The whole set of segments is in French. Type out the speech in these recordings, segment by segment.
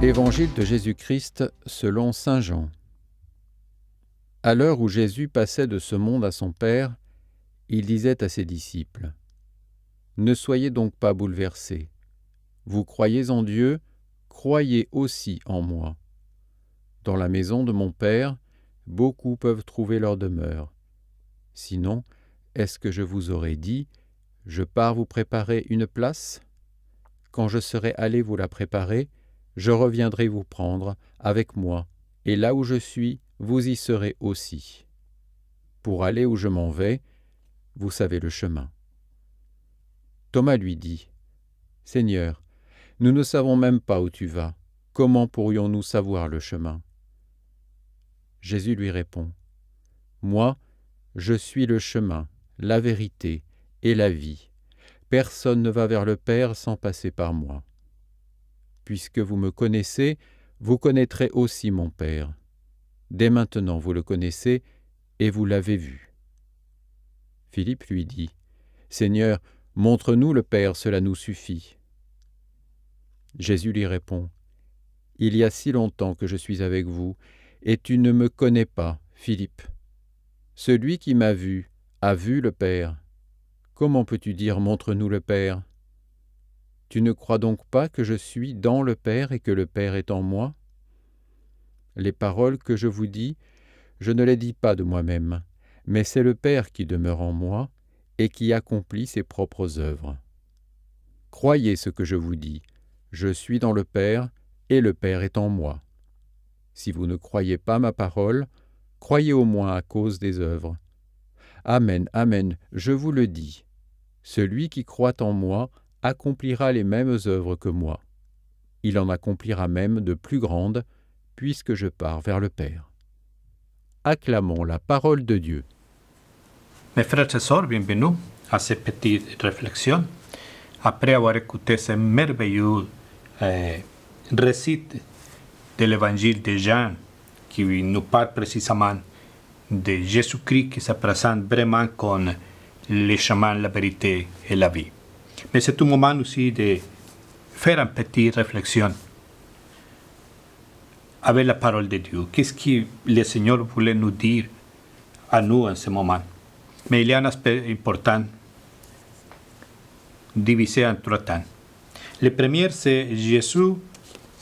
Évangile de Jésus-Christ selon saint Jean. À l'heure où Jésus passait de ce monde à son Père, il disait à ses disciples : « Ne soyez donc pas bouleversés. Vous croyez en Dieu, croyez aussi en moi. Dans la maison de mon Père, beaucoup peuvent trouver leur demeure. Sinon, est-ce que je vous aurais dit : je pars vous préparer une place ? Quand je serai allé vous la préparer, je reviendrai vous prendre avec moi, et là où je suis, vous y serez aussi. Pour aller où je m'en vais, vous savez le chemin. » Thomas lui dit : « Seigneur, nous ne savons même pas où tu vas. Comment pourrions-nous savoir le chemin ? » Jésus lui répond : « Moi, je suis le chemin, la vérité et la vie. Personne ne va vers le Père sans passer par moi. Puisque vous me connaissez, vous connaîtrez aussi mon Père. Dès maintenant vous le connaissez et vous l'avez vu. » Philippe lui dit : « Seigneur, montre-nous le Père, cela nous suffit. » Jésus lui répond : « Il y a si longtemps que je suis avec vous, et tu ne me connais pas, Philippe. Celui qui m'a vu a vu le Père. Comment peux-tu dire : montre-nous le Père ? Tu ne crois donc pas que je suis dans le Père et que le Père est en moi ? Les paroles que je vous dis, je ne les dis pas de moi-même, mais c'est le Père qui demeure en moi et qui accomplit ses propres œuvres. Croyez ce que je vous dis, je suis dans le Père et le Père est en moi. Si vous ne croyez pas ma parole, croyez au moins à cause des œuvres. Amen, amen, je vous le dis. Celui qui croit en moi accomplira les mêmes œuvres que moi. Il en accomplira même de plus grandes, puisque je pars vers le Père. » Acclamons la parole de Dieu. Mes frères et sœurs, bienvenue à cette petite réflexion. Après avoir écouté ce merveilleux récit de l'évangile de Jean, qui nous parle précisément de Jésus-Christ qui se présente vraiment comme le chemin, la vérité et la vie. Mais c'est un moment aussi de faire une petite réflexion avec la parole de Dieu. Qu'est-ce que le Seigneur voulait nous dire à nous en ce moment? Mais il y a un aspect important divisé en trois temps. Le premier, c'est Jésus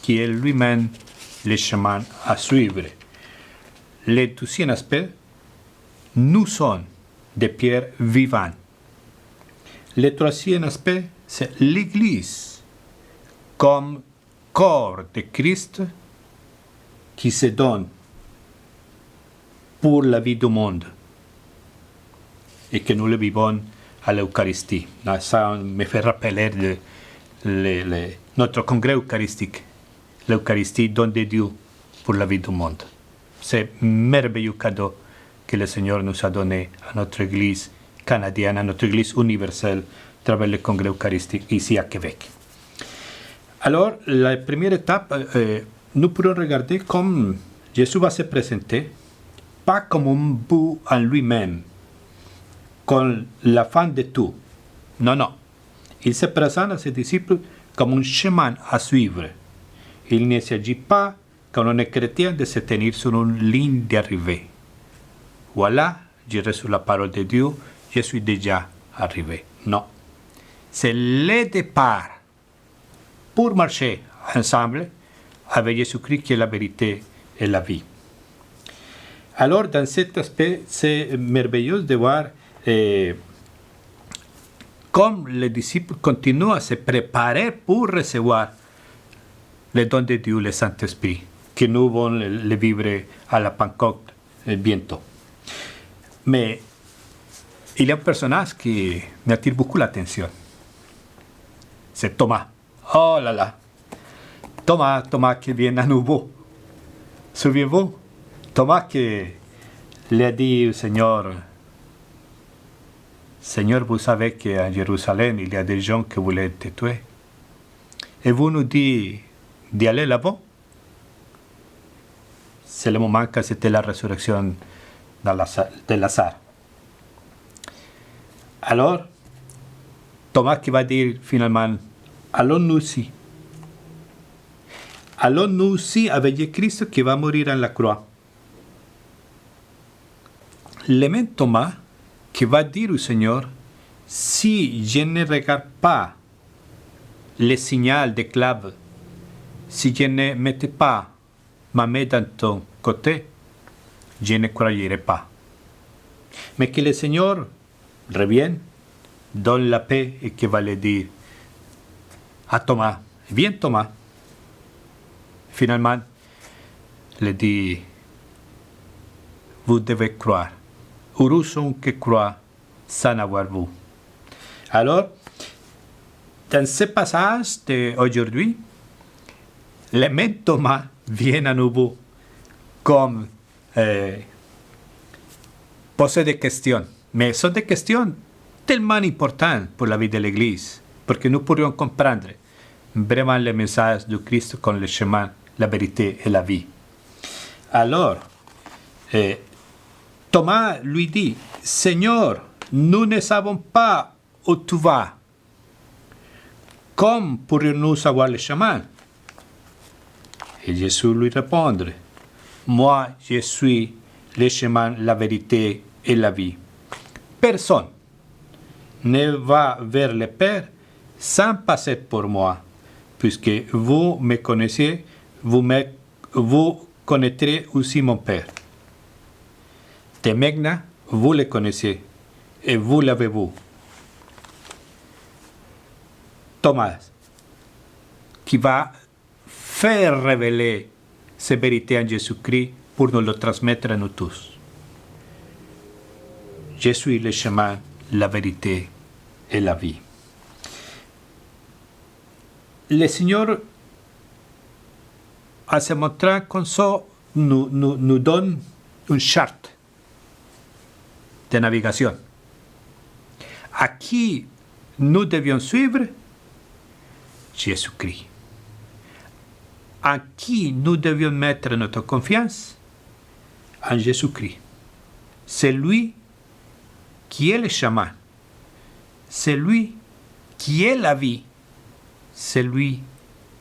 qui est lui-même le chemin à suivre. Le deuxième aspect, nous sommes des pierres vivantes. Le troisième aspect, c'est l'Église comme corps de Christ qui se donne pour la vie du monde et que nous le vivons à l'Eucharistie. Ça me fait rappeler notre congrès eucharistique, l'Eucharistie, don de Dieu pour la vie du monde. C'est un merveilleux cadeau que le Seigneur nous a donné à notre Église canadienne, à notre Église universelle, à travers le congrès eucharistique ici à Québec. Alors, la première étape, nous pourrons regarder comme Jésus va se présenter, pas comme un but en lui-même, comme la fin de tout. Non, non. Il se présente à ses disciples comme un chemin à suivre. Il ne s'agit pas, quand on est chrétien, de se tenir sur une ligne d'arrivée. Voilà, j'ai reçu la parole de Dieu, je suis déjà arrivé. Non. C'est le départ pour marcher ensemble avec Jésus-Christ qui est la vérité et la vie. Alors, dans cet aspect, c'est merveilleux de voir comme les disciples continuent à se préparer pour recevoir le don de Dieu, le Saint-Esprit, que nous allons le vivre à la Pentecôte bientôt. Mais il y a un personnage qui m'attire beaucoup l'attention. C'est Thomas. Oh là là! Thomas qui vient à nouveau. Souvenez-vous? Thomas qui lui a dit au Seigneur, Seigneur, vous savez qu'à Jérusalem, il y a des gens qui voulaient te tuer. Et vous nous dites d'y aller là-bas. C'est le moment que c'était la résurrection de Lazare. Alors, Thomas qui va dire finalement, allons-nous-y. Alors nous aussi avec Christ qui va mourir à la croix. Le même Thomas qui va dire au Seigneur, si je ne regarde pas les signaux de clave, si je ne mettais pas ma main dans ton côté, je ne croirai pas. Mais que le Seigneur revienne, donne la paix et qu'il va le dire à Thomas, viens Thomas. Finalement, il dit, vous devez croire. Heureux sont qui croient sans avoir vu. Alors, dans ce passage d'aujourd'hui, le même Thomas vient à nouveau comme poser des questions. Mais ce sont des questions tellement importantes pour la vie de l'Église, pour que nous pourrions comprendre vraiment le message du Christ comme le chemin, la vérité et la vie. Alors, Thomas lui dit, Seigneur, nous ne savons pas où tu vas. Comment pourrions-nous savoir le chemin? Et Jésus lui répond, moi, je suis le chemin, la vérité et la vie. Personne ne va vers le Père sans passer por moi, puisque vous me connaissez, vous connaîtrez aussi mon Père. De maintenant, vous le connaissez et vous l'avez vu. Thomas, qui va faire révéler ces vérités en Jésus-Christ pour nous le transmettre à nous tous. Je suis le chemin, la vérité et la vie. Le Seigneur, en se montrant comme ça, nous donne une charte de navigation. À qui nous devions suivre? Jésus-Christ. En qui nous devions mettre notre confiance? En Jésus-Christ. C'est lui qui est le chemin. C'est lui qui est la vie. C'est lui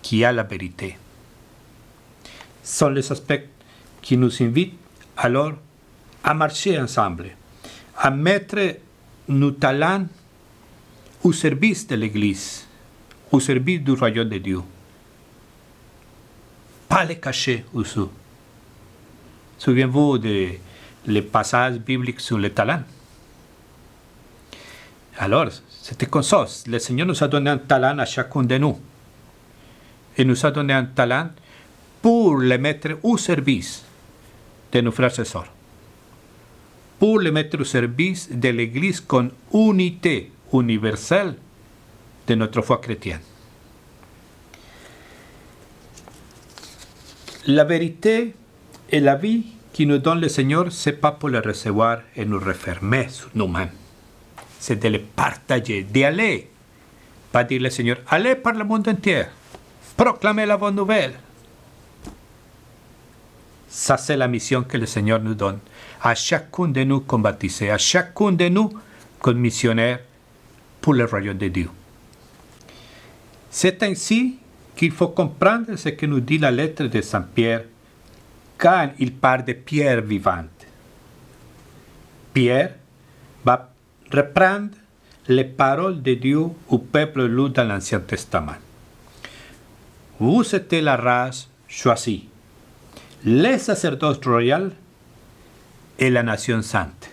qui a la vérité. Ce sont les aspects qui nous invitent alors à marcher ensemble, à mettre nos talents au service de l'Église, au service du royaume de Dieu. Pas les cacher aussi. Souvenez-vous des passages bibliques sur les talents. Alors, c'était comme ça. Le Seigneur nous a donné un talent à chacun de nous. Il nous a donné un talent pour le mettre au service de nos frères et sœurs. Pour le mettre au service de l'Église comme unité universelle de notre foi chrétienne. La vérité et la vie qui nous donne le Seigneur, ce n'est pas pour le recevoir et nous refermer sur nous-mêmes. C'est de le partager, d'aller. Pas dire le Seigneur, allez par le monde entier, proclamez la bonne nouvelle. Ça, c'est la mission que le Seigneur nous donne. À chacun de nous comme baptisés, à chacun de nous comme missionnaires pour le royaume de Dieu. C'est ainsi qu'il faut comprendre ce que nous dit la lettre de Saint Pierre quand il parle de pierre vivante. Pierre va reprendre les paroles de Dieu au peuple lu dans l'Ancien Testament. Vous êtes la race choisie, les sacerdotes royaux et la nation sainte.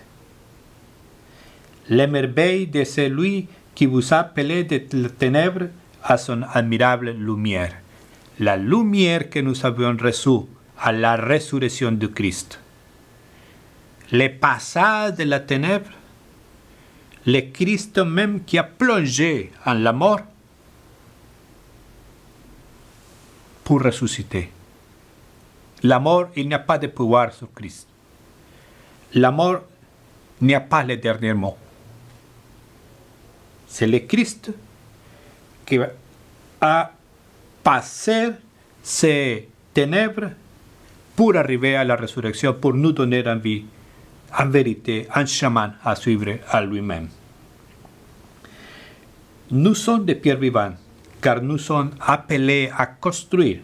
Les merveilles de celui qui vous a appelé de la ténèbres à son admirable lumière, la lumière que nous avions reçue à la résurrection de Christ. Le passage de la ténèbre, le Christ même qui a plongé en la mort pour ressusciter. La mort, il n'y a pas de pouvoir sur Christ. La mort n'y a pas le dernier mot. C'est le Christ qui a passé ces ténèbres pour arriver à la résurrection, pour nous donner en vie, en vérité, un chemin à suivre à lui-même. Nous sommes des pierres vivantes, car nous sommes appelés à construire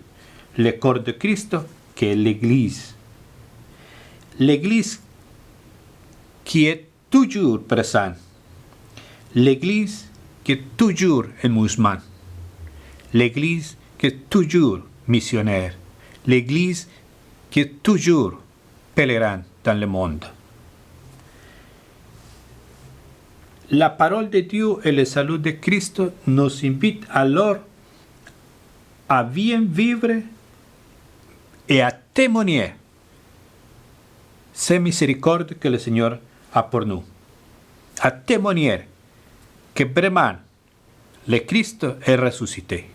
le corps de Christ, qui est l'Église. L'Église qui est toujours présente. L'Église qui est toujours un musulman. L'Église qui est toujours missionnaire. L'Église qui est toujours pèlerin dans le monde. La parole de Dieu et le salut de Christ nous invitent alors à bien vivre et à témoigner ces miséricordes que le Seigneur a pour nous. À témoigner que vraiment le Christ est ressuscité.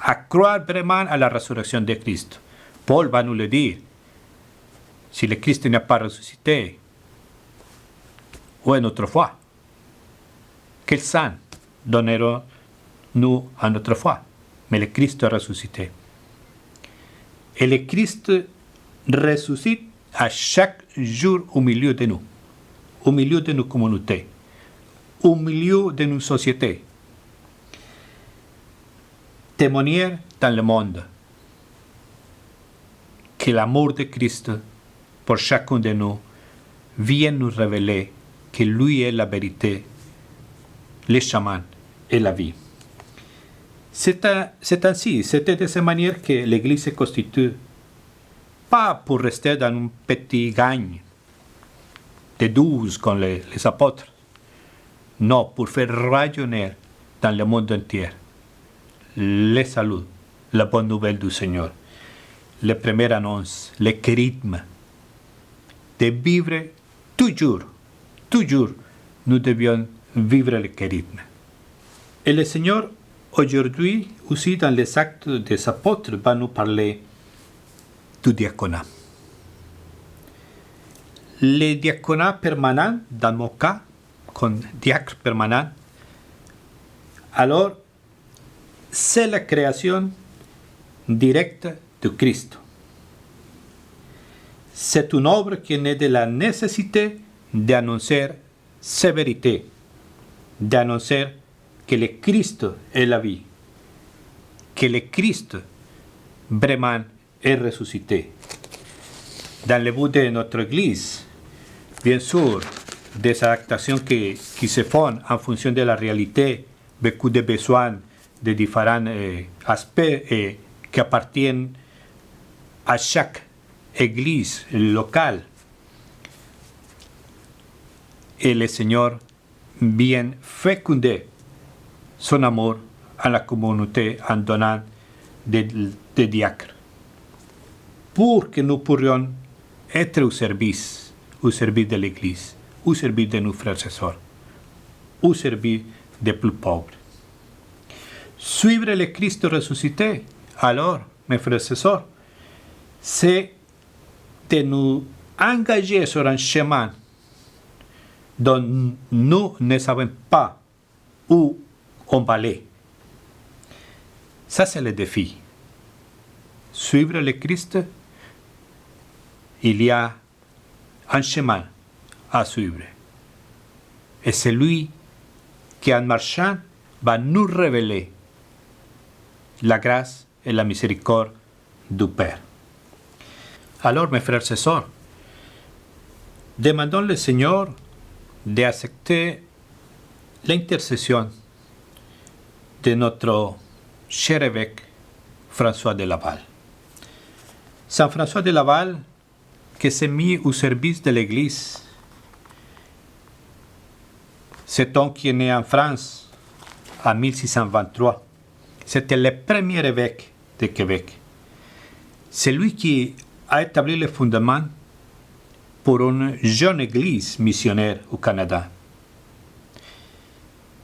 À croire vraiment à la résurrection de Christ. Paul va nous le dire. Si le Christ n'a pas ressuscité, où est notre foi? Quel sang donnerons-nous à notre foi? Mais le Christ est ressuscité. Et le Christ ressuscite à chaque jour au milieu de nous, au milieu de nos communautés, au milieu de nos sociétés. Témoigner dans le monde que l'amour de Christ pour chacun de nous vient nous révéler que lui est la vérité, le chemin et la vie. C'est ainsi, c'était de cette manière que l'Église se constitue, pas pour rester dans un petit gang de 12 comme les apôtres, non, pour faire rayonner dans le monde entier le salut, la bonne nouvelle du Seigneur, les premières annonces, le charisme, de vivre toujours, nous devions vivre le charisme. Et le Seigneur, aujourd'hui, aussi dans les actes des apôtres, va nous parler du diaconat. Le diaconat permanent, dans mon cas, comme diacre permanent, alors, c'est la création directe de Christ. C'est une œuvre qui naît de la nécessité d'annoncer ses vérités, d'annoncer que le Christ est la vie, que le Christ vraiment est ressuscité. Dans le but de notre Église, bien sûr, des adaptations qui se font en fonction de la réalité, beaucoup de besoins de différents aspects et qui appartiennent à chaque église locale. Et le Seigneur vient féconder son amour à la communauté en donnant des diacres pour que nous pourrions être au service de l'Église, au service de nos frères et sœurs, au service des plus pauvres. Suivre le Christ ressuscité, alors, mes frères et sœurs, c'est de nous engager sur un chemin dont nous ne savons pas où on va aller. Ça, c'est le défi. Suivre le Christ, il y a un chemin à suivre. Et c'est lui qui, en marchant, va nous révéler la grâce et la miséricorde du Père. Alors, mes frères et sœurs, demandons le Seigneur d'accepter l'intercession de notre cher évêque François de Laval. Saint François de Laval, qui s'est mis au service de l'Église, cet homme qui est né en France en 1623. C'était le premier évêque de Québec. C'est lui qui a établi le fondement pour une jeune église missionnaire au Canada.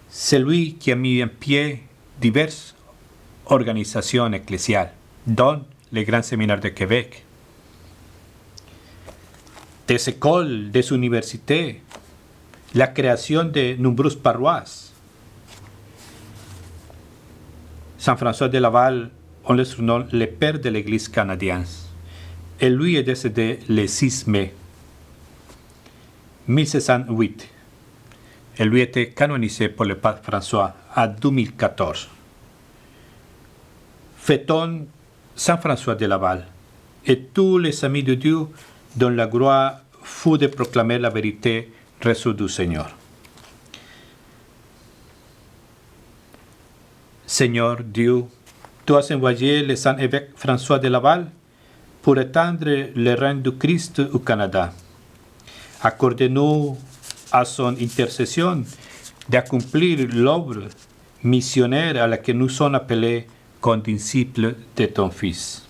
C'est lui qui a mis en pied diverses organisations ecclésiales, dont le Grand Séminaire de Québec, des écoles, des universités, la création de nombreuses paroisses. Saint François de Laval, on le surnomme le père de l'Église canadienne. Et lui est décédé le 6 mai 1608. Et lui était canonisé par le pape François en 2014. Fêtons Saint François de Laval et tous les amis de Dieu dont la gloire fut de proclamer la vérité reçue du Seigneur. Seigneur Dieu, tu as envoyé le saint évêque François de Laval pour étendre le règne du Christ au Canada. Accorde-nous à son intercession d'accomplir l'œuvre missionnaire à laquelle nous sommes appelés comme disciples de ton Fils.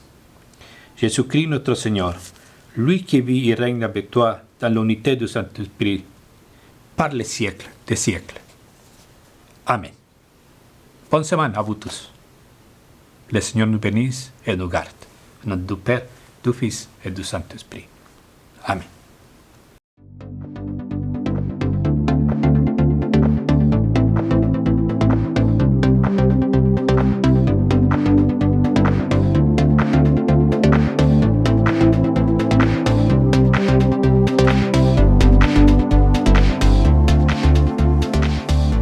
Jésus-Christ notre Seigneur, lui qui vit et règne avec toi dans l'unité du Saint-Esprit, par les siècles des siècles. Amen. Bonne semaine à vous tous. Le Seigneur nous bénisse et nous garde. Au nom du Père, du Fils et du Saint-Esprit. Amen.